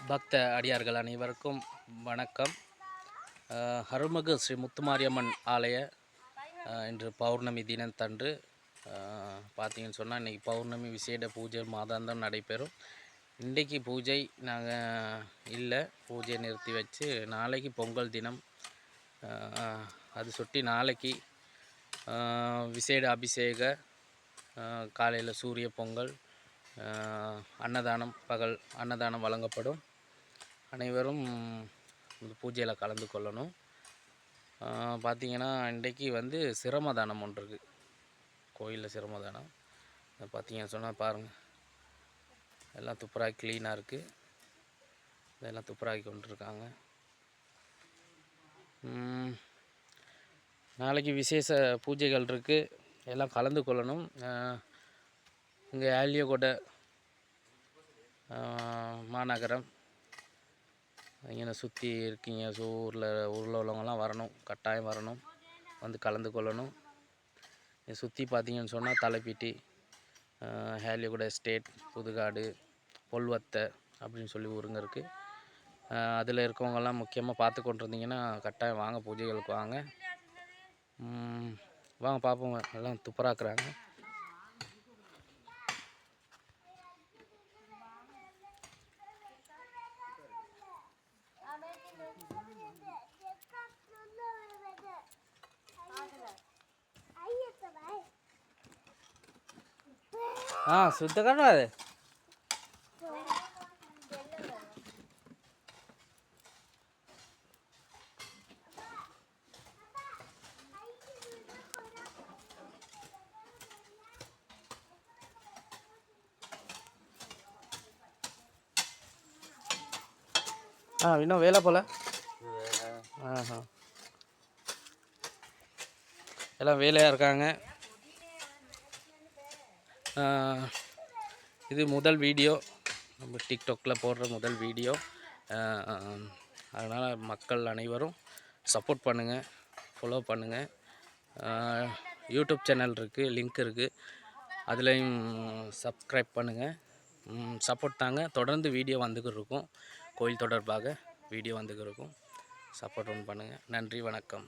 பக்த அடியார்கள் அனைவருக்கும் வணக்கம். அருள்மிகு ஸ்ரீ முத்துமாரியம்மன் ஆலய இன்று பௌர்ணமி தினத்தன்று பார்த்தீங்கன்னு சொன்னால் இன்றைக்கி பௌர்ணமி விசேட பூஜை மாதாந்தம் நடைபெறும். இன்றைக்கி பூஜை நாங்கள் இல்லை, பூஜை நிறுத்தி வச்சு நாளைக்கு பொங்கல் தினம். அது சுட்டி நாளைக்கு விசேட அபிஷேக, காலையில் சூரிய பொங்கல், அன்னதானம், பகல் அன்னதானம் வழங்கப்படும். அனைவரும் இந்த பூஜையில் கலந்து கொள்ளணும். பார்த்திங்கன்னா இன்றைக்கி சிரமதானம் ஒன்று இருக்குது கோயிலில். சிரமதானம் பார்த்திங்கன்னு சொன்னால் பாருங்கள், எல்லாம் துப்புராகி க்ளீனாக இருக்குது. இதெல்லாம் துப்புராகி கொண்டுருக்காங்க. நாளைக்கு விசேஷ பூஜைகள் இருக்குது, எல்லாம் கலந்து கொள்ளணும். இங்கே ஆலியகொடை மாநகரம் இங்கே சுற்றி இருக்கீங்க, ஊரில் உள்ளவங்கலாம் வரணும், கட்டாயம் வரணும், வந்து கலந்து கொள்ளணும். இதை சுற்றி பார்த்தீங்கன்னு சொன்னால் தலைப்பீட்டி, ஆலியகொடை எஸ்டேட், புதுகாடு, பொல்வத்தை அப்படின்னு சொல்லி ஊருங்க இருக்குது. அதில் இருக்கவங்கெல்லாம் முக்கியமாக பார்த்து கொண்டிருந்தீங்கன்னா கட்டாயம் வாங்க, பூஜைகளுக்கு வாங்க. வாங்க பார்ப்போம், எல்லாம் துப்புராக்குறாங்க. சுத்த காட்டாது. இன்னும் வேலை போல. எல்லாம் வேலையாக இருக்காங்க. இது முதல் வீடியோ, நம்ம டிக்டாக்கில் போடுற முதல் வீடியோ. அதனால் மக்கள் அனைவரும் சப்போர்ட் பண்ணுங்கள், ஃபாலோ பண்ணுங்கள். யூடியூப் சேனல் இருக்குது, லிங்க் இருக்குது, அதுலேயும் சப்ஸ்கிரைப் பண்ணுங்கள். சப்போர்ட் தாங்க. தொடர்ந்து வீடியோ வந்துக்கிட்டு இருக்கும், கோயில் தொடர்பாக வீடியோ வந்துக்கிட்டு இருக்கும். சப்போர்ட் ஒன்று பண்ணுங்கள். நன்றி, வணக்கம்.